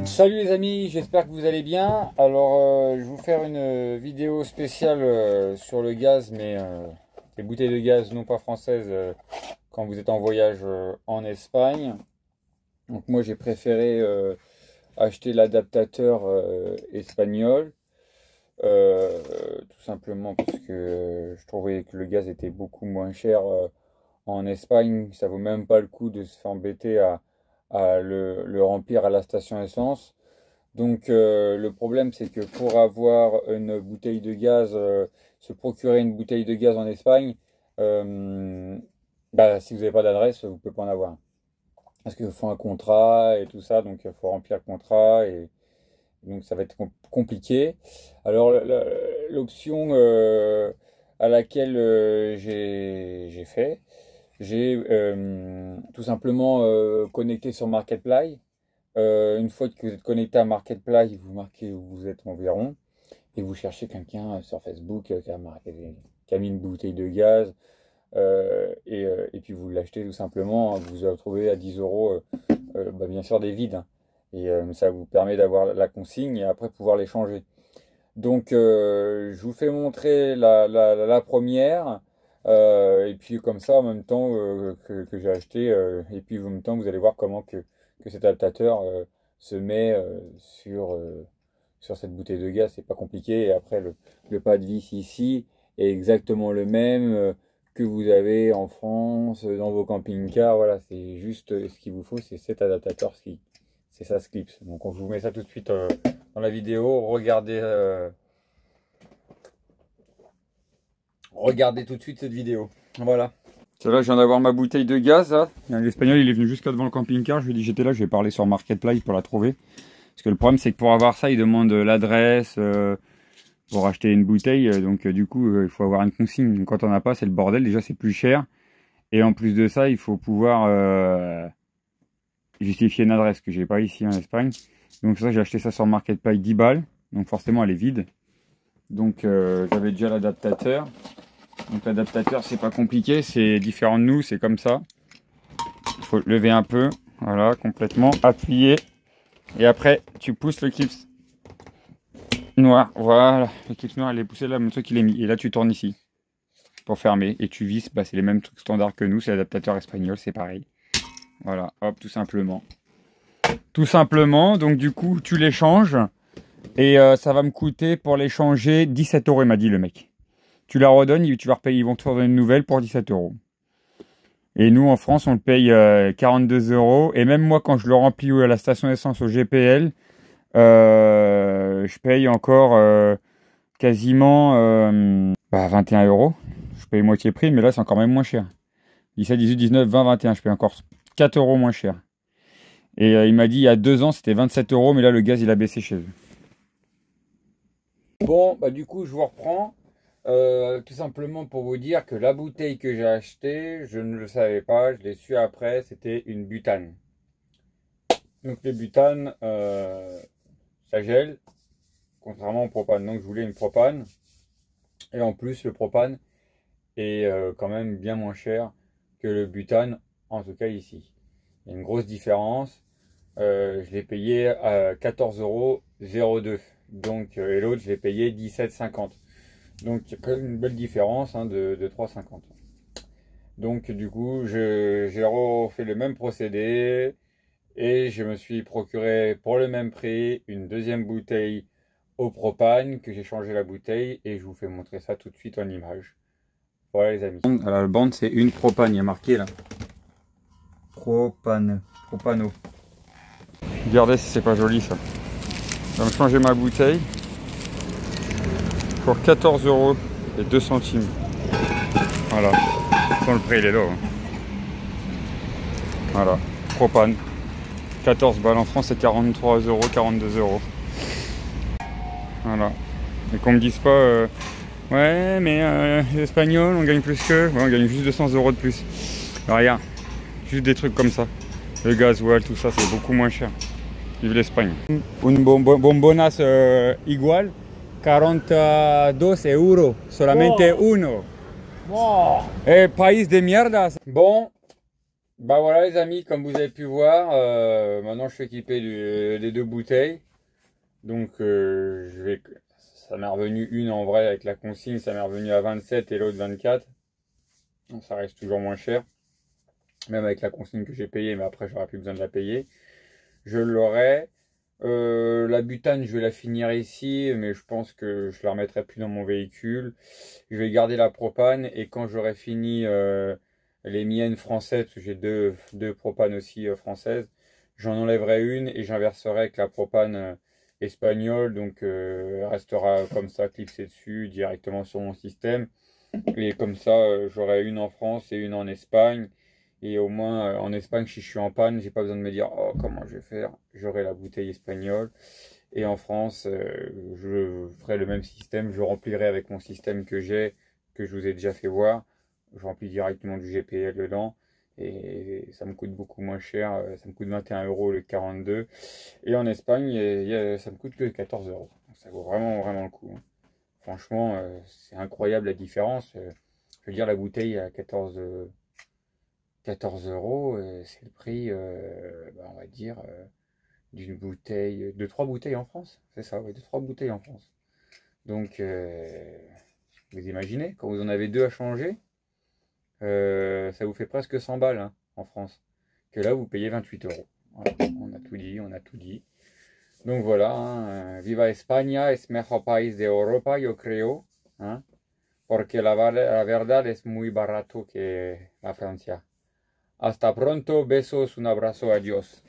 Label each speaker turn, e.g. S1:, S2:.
S1: Salut les amis, j'espère que vous allez bien. Alors je vais vous faire une vidéo spéciale sur le gaz, mais les bouteilles de gaz non pas françaises quand vous êtes en voyage en Espagne. Donc moi j'ai préféré acheter l'adaptateur espagnol, tout simplement parce que je trouvais que le gaz était beaucoup moins cher en Espagne. Ça vaut même pas le coup de se faire embêter à le remplir à la station essence. Donc le problème c'est que pour avoir une bouteille de gaz, se procurer une bouteille de gaz en Espagne, si vous n'avez pas d'adresse, vous ne pouvez pas en avoir. Parce qu'il faut un contrat et tout ça, donc il faut remplir le contrat et donc ça va être compliqué. Alors l'option à laquelle j'ai tout simplement connecté sur Marketplace. Une fois que vous êtes connecté à Marketplace, vous marquez où vous êtes environ et vous cherchez quelqu'un sur Facebook qui a mis une bouteille de gaz et puis vous l'achetez tout simplement. Vous vous retrouvez à 10 euros, bien sûr des vides, hein. Et ça vous permet d'avoir la consigne et après pouvoir les changer. Donc je vous fais montrer la première. Et puis comme ça en même temps que j'ai acheté et puis en même temps vous allez voir comment que cet adaptateur se met sur cette bouteille de gaz. C'est pas compliqué. Et après le pas de vis ici est exactement le même que vous avez en France dans vos camping-cars. Voilà, c'est juste ce qu'il vous faut, c'est cet adaptateur, c'est ça clips. Donc on vous met ça tout de suite dans la vidéo. Regardez tout de suite cette vidéo. Voilà. Là, je viens d'avoir ma bouteille de gaz. L'Espagnol, il est venu jusqu'à devant le camping-car. Je lui ai dit j'étais là, je vais parler sur Marketplace pour la trouver. Parce que le problème, c'est que pour avoir ça, il demande l'adresse pour acheter une bouteille. Donc, du coup, il faut avoir une consigne. Quand on n'a pas, c'est le bordel. Déjà, c'est plus cher. Et en plus de ça, il faut pouvoir justifier une adresse que j'ai pas ici en Espagne. Donc, ça, j'ai acheté ça sur Marketplace 10 balles. Donc, forcément, elle est vide. Donc, j'avais déjà l'adaptateur. Donc l'adaptateur, c'est pas compliqué, c'est différent de nous, c'est comme ça. Il faut lever un peu, voilà, complètement, appuyer. Et après, tu pousses le clip noir, voilà. Le clip noir, il est poussé là, le truc il est mis. Et là, tu tournes ici pour fermer. Et tu visses, c'est les mêmes trucs standards que nous, c'est l'adaptateur espagnol, c'est pareil. Voilà, hop, tout simplement. Tout simplement, donc du coup, tu les changes. Et ça va me coûter pour les changer 17 euros, il m'a dit le mec. Tu la redonnes, tu vas repayer, ils vont te faire une nouvelle pour 17 euros. Et nous, en France, on le paye 42 euros. Et même moi, quand je le remplis à la station d'essence au GPL, je paye encore quasiment 21 euros. Je paye moitié prix, mais là, c'est encore même moins cher. 17, 18, 19, 20, 21. Je paye encore 4 euros moins cher. Et il m'a dit, il y a 2 ans, c'était 27 euros, mais là, le gaz, il a baissé chez eux. Bon, du coup, je vous reprends. Tout simplement pour vous dire que la bouteille que j'ai achetée, je ne le savais pas, je l'ai su après, c'était une butane. Donc les butanes, ça gèle, contrairement au propane. Donc je voulais une propane. Et en plus, le propane est quand même bien moins cher que le butane, en tout cas ici. Il y a une grosse différence. Je l'ai payé à 14,02 €. Donc, et l'autre, je l'ai payé 17,50 €. Donc il y a quand même une belle différence de 3,50 €. Donc du coup, j'ai refait le même procédé et je me suis procuré pour le même prix une deuxième bouteille au propane que j'ai changé la bouteille et je vous fais montrer ça tout de suite en image. Voilà les amis. Alors la bande c'est une propane, il y a marqué là. Propano. Regardez si c'est pas joli ça. Je vais changer ma bouteille. Pour 14 € et 2 centimes. Voilà. Sans le prix, il est là. Voilà. Propane. 14 balles en France, c'est 43 €, 42 €. Voilà. Et qu'on me dise pas, ouais, mais les Espagnols, on gagne plus qu'eux. Ouais, on gagne juste 200 € de plus. Alors, regarde. Juste des trucs comme ça. Le gasoil, tout ça, c'est beaucoup moins cher. Vive l'Espagne. Une bombonas igual. 42 € solamente uno. Wow. País de mierda. Bon, Bah voilà les amis, comme vous avez pu voir, maintenant je suis équipé des deux bouteilles. Donc ça m'est revenu une en vrai avec la consigne, ça m'est revenu à 27 et l'autre 24. Donc ça reste toujours moins cher, même avec la consigne que j'ai payée, mais après j'aurais plus besoin de la payer. Je l'aurai. La butane, je vais la finir ici, mais je pense que je la remettrai plus dans mon véhicule. Je vais garder la propane et quand j'aurai fini les miennes françaises, parce que j'ai deux propanes aussi françaises, j'en enlèverai une et j'inverserai avec la propane espagnole. Donc elle restera comme ça, clipsée dessus directement sur mon système. Et comme ça, j'aurai une en France et une en Espagne. Et au moins, en Espagne, si je suis en panne, j'ai pas besoin de me dire, oh, comment je vais faire? J'aurai la bouteille espagnole. Et en France, je ferai le même système. Je remplirai avec mon système que j'ai, que je vous ai déjà fait voir. Je remplis directement du GPL dedans. Et ça me coûte beaucoup moins cher. Ça me coûte 21 euros le 42. Et en Espagne, ça me coûte que 14 euros. Ça vaut vraiment, vraiment le coup, hein. Franchement, c'est incroyable la différence. Je veux dire, la bouteille à 14 euros, c'est le prix, bah, on va dire, d'une bouteille, de trois bouteilles en France. C'est ça, oui, de trois bouteilles en France. Donc, vous imaginez, quand vous en avez deux à changer, ça vous fait presque 100 balles hein, en France. Que là, vous payez 28 euros. Voilà, on a tout dit, on a tout dit. Donc voilà, hein, Viva España, es mejor país de Europa, yo creo. Hein, porque la verdad es muy barato que la Francia. Hasta pronto, besos, un abrazo, adiós.